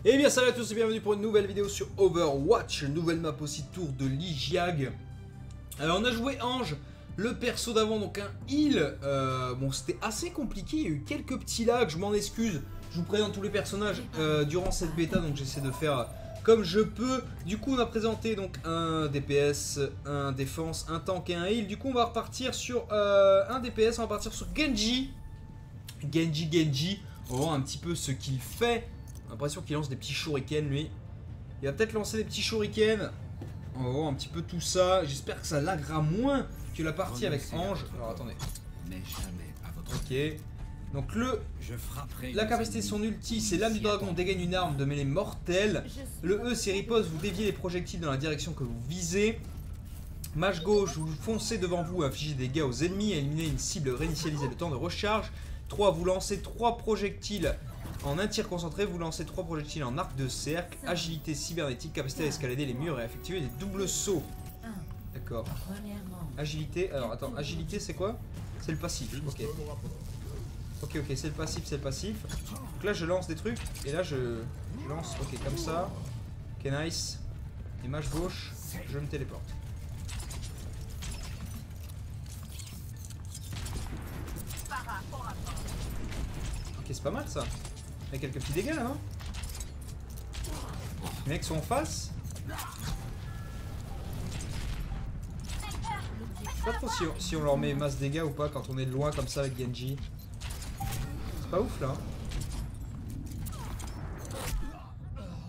Et bien salut à tous et bienvenue pour une nouvelle vidéo sur Overwatch, nouvelle map aussi, tour de Lijiang. Alors on a joué Ange, le perso d'avant, donc un heal. Bon, c'était assez compliqué, il y a eu quelques petits lags, je m'en excuse. Je vous présente tous les personnages durant cette bêta, donc j'essaie de faire comme je peux. Du coup on a présenté donc un DPS, un défense, un tank et un heal. Du coup on va repartir sur un DPS, on va partir sur Genji. Genji, on va voir un petit peu ce qu'il fait. J'ai l'impression qu'il lance des petits shurikens lui. Il va peut-être lancer des petits shurikens. On va voir un petit peu tout ça. J'espère que ça laggera moins que la partie avec Ange. Alors attendez. Ok. Donc la capacité de son ulti, c'est l'âme du dragon, dégaine une arme de mêlée mortelle. Le E, c'est riposte, vous déviez les projectiles dans la direction que vous visez. Mâche gauche, vous foncez devant vous, infligez des dégâts aux ennemis, éliminez une cible, réinitialisez le temps de recharge. 3, vous lancez 3 projectiles en un tir concentré, vous lancez 3 projectiles en arc de cercle. Agilité cybernétique, capacité à escalader les murs et à effectuer des doubles sauts. D'accord. Agilité, alors attends, agilité c'est quoi? C'est le passif, ok. Ok, c'est le passif, Donc là je lance des trucs, et là je lance, ok, comme ça. Ok, nice. Et mâche gauche, je me téléporte. Ok, c'est pas mal ça. Il y a quelques petits dégâts là, non? Les mecs sont en face. Je sais pas trop si on leur met masse dégâts ou pas quand on est de loin comme ça avec Genji. C'est pas ouf là.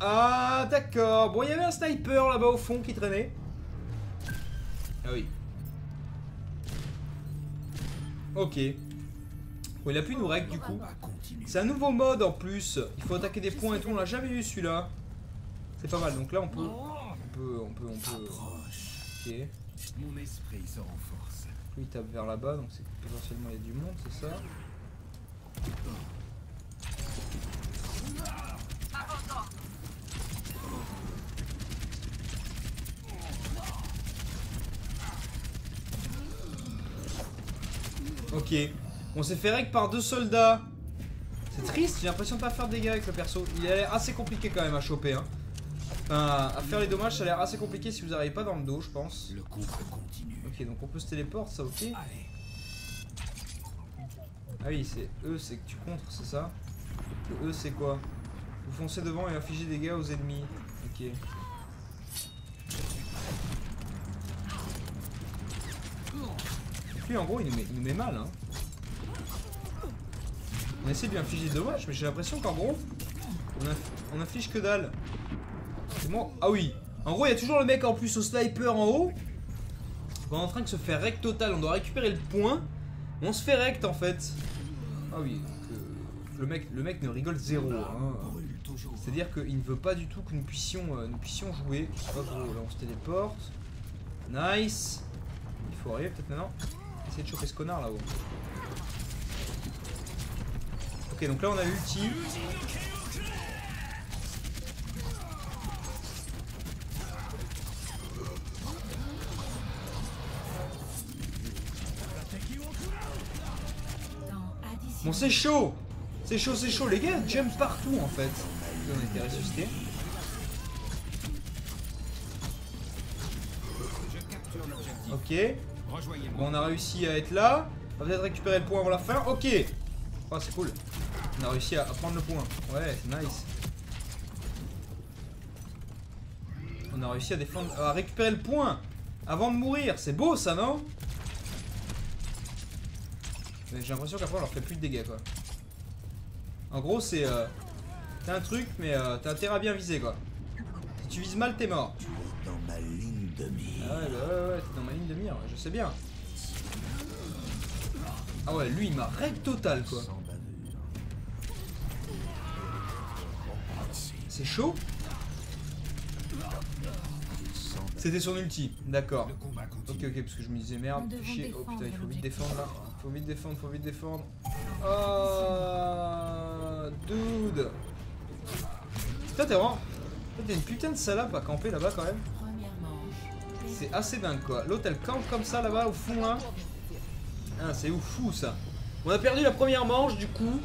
Ah d'accord. Bon, il y avait un sniper là-bas au fond qui traînait. Ah oui. Ok. Bon, il a pu nous rec du coup. C'est un nouveau mode en plus. Il faut attaquer des points et tout. On l'a jamais vu celui-là. C'est pas mal. Donc là on peut. Ok. Mon esprit se renforce. Lui il tape vers là-bas, donc c'est que potentiellement il y a du monde, c'est ça? Ok. On s'est fait rec par 2 soldats. C'est triste, j'ai l'impression de pas faire de dégâts avec le perso. Il a l'air assez compliqué quand même à choper. Hein. Enfin, à faire les dommages, ça a l'air assez compliqué si vous n'arrivez pas dans le dos, je pense. Le combat continue. Ok, donc on peut se téléporter, ça ok. Ah oui, c'est E, c'est que tu contres, c'est ça? Le E, c'est quoi? Vous foncez devant et infligez des dégâts aux ennemis. Ok. Donc lui, en gros, il nous met mal. Hein. On essaie de lui infliger des dommages, mais j'ai l'impression qu'en gros, on inflige que dalle. C'est bon. Ah oui. En gros, il y a toujours le mec en plus au sniper en haut. On est en train de se faire rect total. On doit récupérer le point. On se fait rect en fait. Ah oui. Donc, le mec ne rigole zéro. Hein. C'est-à-dire qu'il ne veut pas du tout que nous puissions jouer. Hop, là on se téléporte. Nice. Il faut arriver peut-être maintenant. Essayer de choper ce connard là-haut. Ok, donc là on a l'ulti. Bon, c'est chaud. C'est chaud. Les gars jump partout en fait. On a été ressuscité. Ok. Bon, on a réussi à être là. On va peut-être récupérer le point avant la fin. Ok. Oh, c'est cool. On a réussi à prendre le point. Ouais, c'est nice. On a réussi à défendre, à récupérer le point avant de mourir. C'est beau ça, non? Mais j'ai l'impression qu'après on leur fait plus de dégâts quoi. En gros c'est t'as un truc mais t'as intérêt à bien viser quoi. Si tu vises mal t'es mort. Tu es dans ma ligne de mire. Ah ouais t'es dans ma ligne de mire, je sais bien. Ah ouais lui il m'a règle total quoi. C'est chaud. C'était son ulti, d'accord. Ok, parce que je me disais merde, chier. Oh putain, il faut vite défendre là. Faut vite défendre. Oh, dude. Putain, t'es vraiment. T'es une putain de salope à camper là-bas quand même. C'est assez dingue quoi. L'autre elle campe comme ça là-bas au fond là. Ah, c'est fou ça. On a perdu la première manche du coup.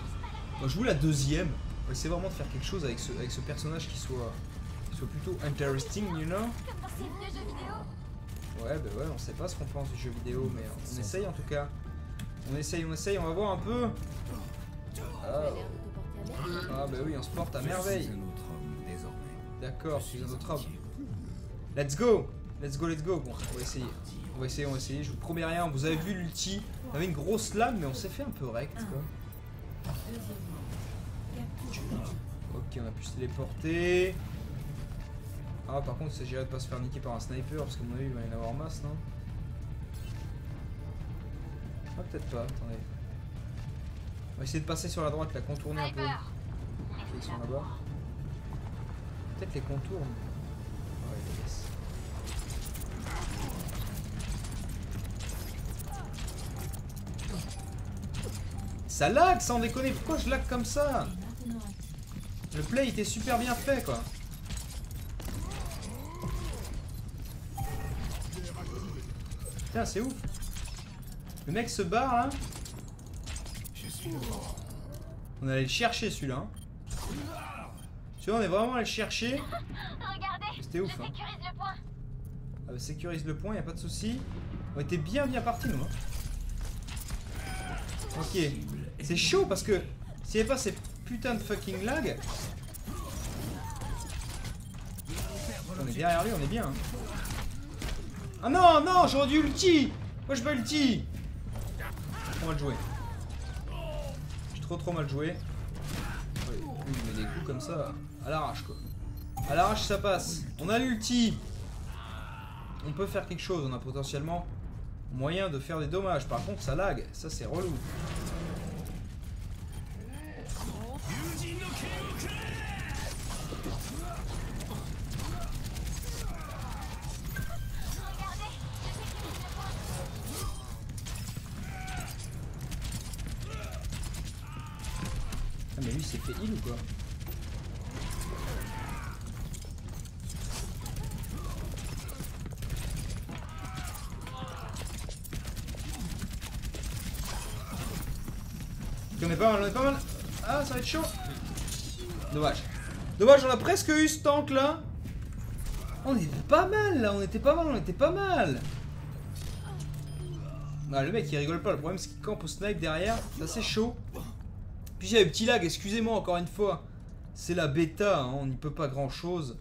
Moi je joue la deuxième. On va essayer vraiment de faire quelque chose avec ce personnage qui soit plutôt interesting, you know. Comme dans ces vieux jeux vidéo. Ouais, bah ouais, on sait pas ce qu'on pense du jeu vidéo, mais on essaye en tout cas. On essaye, on va voir un peu. Ah bah oui, on se porte à merveille. Je suis un autre homme désormais. D'accord, je suis un autre homme. Let's go. Let's go, let's go. Bon, on va essayer. On va essayer. Je vous promets rien. Vous avez vu l'ulti. On avait une grosse lame, mais on s'est fait un peu rect, quoi. Ok, on a pu se téléporter. Ah, par contre, il s'agirait de pas se faire niquer par un sniper, parce qu'à mon avis, il va y en avoir en masse, non? Ah, peut-être pas, attendez. On va essayer de passer sur la droite, la contourner un peu. Ils sont là-bas. Peut-être les contourne. Ouais, les laisse. Ça lag, sans déconner. Pourquoi je lag comme ça? Le play était super bien fait, quoi. Putain, c'est ouf. Le mec se barre là. On allait le chercher celui-là. Hein. Celui-là, on est vraiment allé le chercher. C'était ouf. Hein. Sécurise le point. Ah, bah, sécurise le point, y a pas de souci. On était bien partis nous. Hein. Ok. C'est chaud parce que s'il n'y avait pas ces putains de fucking lag. On est derrière lui, on est bien. Hein. Ah non, non, j'aurais dû ulti. Moi, je pas ulti. Trop mal joué. J'ai trop mal joué. Ouais, lui, il met des coups comme ça à l'arrache, quoi. À l'arrache, ça passe. On a l'ulti. On peut faire quelque chose. On a potentiellement moyen de faire des dommages. Par contre, ça lag. Ça, c'est relou. Ah mais lui s'est fait heal ou quoi? Ok, on est pas mal. Ah, ça va être chaud. Dommage. Dommage, on a presque eu ce tank là. On était pas mal là, on était pas mal. Ah, le mec il rigole pas, le problème c'est qu'il campe au snipe derrière, c'est assez chaud. Puis j'ai le petit lag, excusez-moi encore une fois. C'est la bêta, hein, on n'y peut pas grand chose.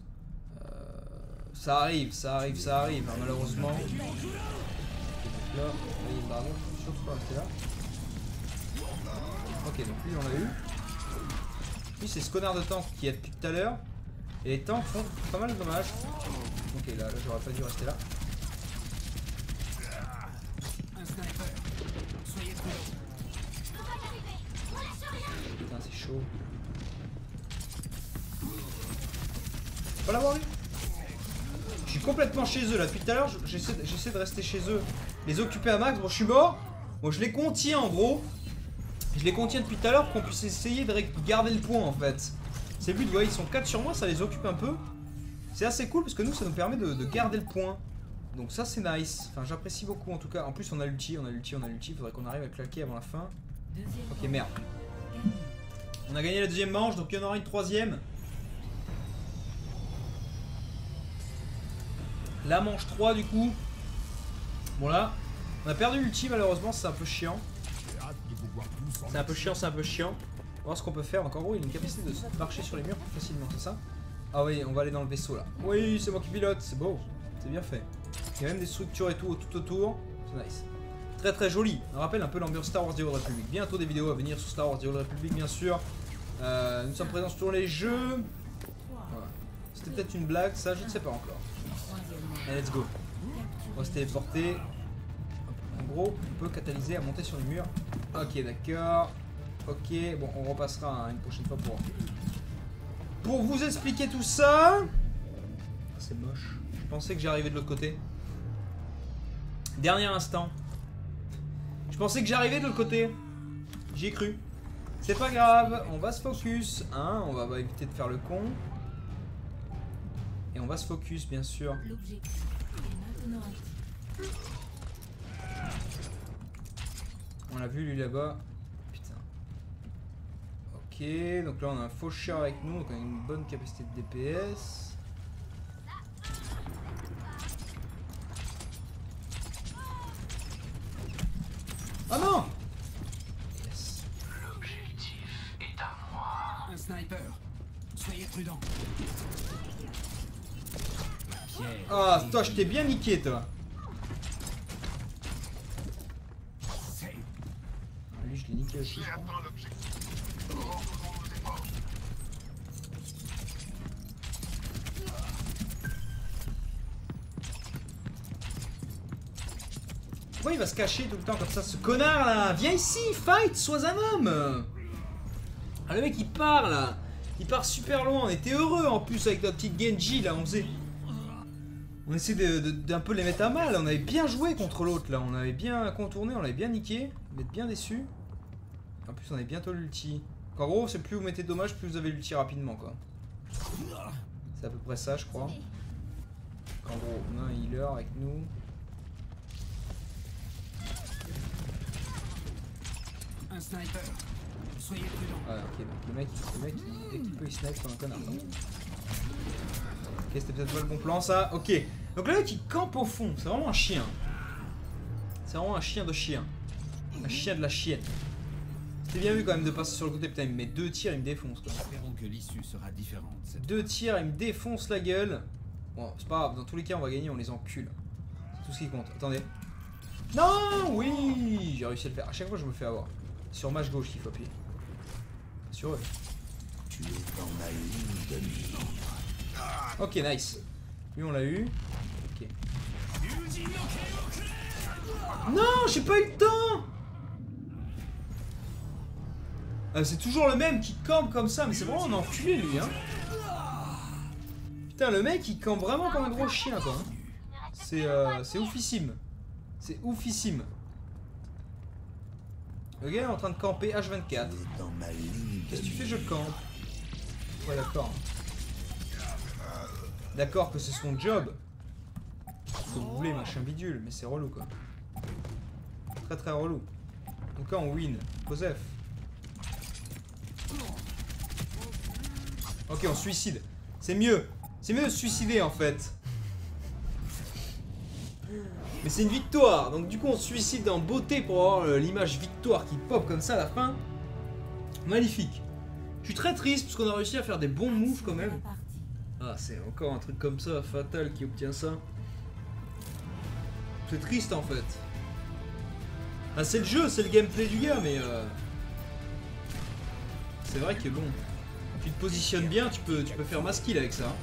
Ça arrive, hein, malheureusement. Donc là, il y a le dragon, je suis sûr que je peux rester là. Ok, donc lui on l'a eu. Lui c'est ce connard de tank qui est depuis tout à l'heure. Et les tanks font pas mal de dommages. Ok, là j'aurais pas dû rester là. Putain, c'est chaud. Faut pas l'avoir eu. Je suis complètement chez eux là. Depuis tout à l'heure, j'essaie de rester chez eux. Les occuper à max. Bon, je suis mort. Bon, je les contiens en gros. Je les contiens depuis tout à l'heure pour qu'on puisse essayer de garder le point en fait. C'est le but, vous voyez, ils sont 4 sur moi, ça les occupe un peu. C'est assez cool parce que nous, ça nous permet de garder le point. Donc ça, c'est nice. Enfin, j'apprécie beaucoup en tout cas. En plus, on a l'ulti. Il faudrait qu'on arrive à claquer avant la fin. Ok, merde. On a gagné la deuxième manche, donc il y en aura une troisième. La manche 3 du coup. Bon là, on a perdu l'ulti malheureusement, c'est un peu chiant. C'est un peu chiant. On va voir ce qu'on peut faire. Donc en gros, il a une capacité de marcher sur les murs plus facilement, c'est ça? Ah oui, on va aller dans le vaisseau là. Oui, c'est moi qui pilote, c'est beau. C'est bien fait. Il y a même des structures et tout autour. C'est nice. Très joli. On rappelle un peu l'ambiance Star Wars The Old Republic. Bientôt des vidéos à venir sur Star Wars The Old Republic, bien sûr. Nous sommes présents sur les jeux. Voilà. C'était peut-être une blague, ça, je ne sais pas encore. Allez, let's go. On va se téléporter. En gros, on peut catalyser à monter sur les murs. Ok, d'accord. Ok, bon, on repassera une prochaine fois pour vous expliquer tout ça. C'est moche. Je pensais que j'arrivais de l'autre côté. Dernier instant. Je pensais que j'arrivais de l'autre côté. J'y ai cru. C'est pas grave, on va se focus. Hein, on va éviter de faire le con. Et on va se focus, bien sûr. On l'a vu lui là-bas. Putain. Ok. Ok, donc là on a un faucheur avec nous, donc on a une bonne capacité de DPS. Oh non! Yes. L'objectif est à moi. Un sniper. Soyez prudent. Ah, toi, je t'ai bien niqué, toi. Lui, je l'ai niqué aussi. Pourquoi il va se cacher tout le temps comme ça, ce connard là? Viens ici, fight, sois un homme. Ah, le mec il part là. Il part super loin, on était heureux en plus avec notre petite Genji là, on essaie d'un peu les mettre à mal, on avait bien joué contre l'autre là, on avait bien contourné, on l'avait bien niqué, on est bien déçus. En plus on est bientôt l'ulti. En gros c'est plus vous mettez de dommages, plus vous avez l'ulti rapidement quoi. C'est à peu près ça je crois. En gros on a un healer avec nous. Un sniper. Soyez prudent. Ouais ok donc le mec dès qu'il peut il snipe comme un connard. Ok, c'était peut-être pas le bon plan ça. Ok. Donc le mec il campe au fond. C'est vraiment un chien. C'est vraiment un chien de chien. Un chien de la chienne. C'est bien vu quand même de passer sur le côté. Putain, il me met 2 tirs, il me défonce quoi. Espérons que l'issue sera différente. 2 tirs, il me défonce la gueule. Bon, c'est pas grave. Dans tous les cas, on va gagner, on les encule. C'est tout ce qui compte. Attendez. Non, oui, j'ai réussi à le faire. À chaque fois, je me fais avoir. Sur match gauche qu'il faut appuyer. Sur eux. Tu es dans ma ligne de mire. Ok, nice. Lui, on l'a eu. Ok. Non, j'ai pas eu le temps. C'est toujours le même qui campe comme ça, mais c'est vraiment un enculé lui, hein. Putain, le mec il campe vraiment comme un gros chien, quoi. C'est oufissime. C'est oufissime. Le gars est en train de camper H24. Qu'est-ce que tu fais? Je campe. Ouais, d'accord. D'accord que c'est son job. Ce que vous voulez, machin bidule, mais c'est relou quoi. Très très relou. Donc là on win. Joseph. Ok, on suicide. C'est mieux. C'est mieux de se suicider en fait. Mais c'est une victoire. Donc du coup on se suicide en beauté pour avoir l'image victoire qui pop comme ça à la fin. Magnifique. Je suis très triste parce qu'on a réussi à faire des bons moves quand même. Ah, c'est encore un truc comme ça, fatal qui obtient ça. C'est triste en fait. Ah, c'est le jeu, c'est le gameplay du gars, mais c'est vrai que bon, tu te positionnes bien, tu peux faire ma skill avec ça.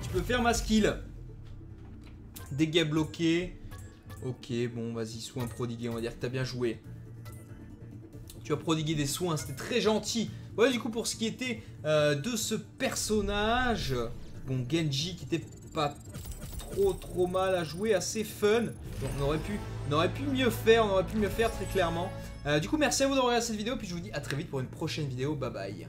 Tu peux faire ma skill. Dégâts bloqués. Ok, bon, vas-y, soin prodigué, on va dire que t'as bien joué. Tu as prodigué des soins, c'était très gentil. Ouais, du coup, pour ce qui était de ce personnage, bon, Genji qui était pas trop mal à jouer, assez fun. Donc, on aurait pu mieux faire, très clairement. Du coup, merci à vous d'avoir regardé cette vidéo, puis je vous dis à très vite pour une prochaine vidéo. Bye bye.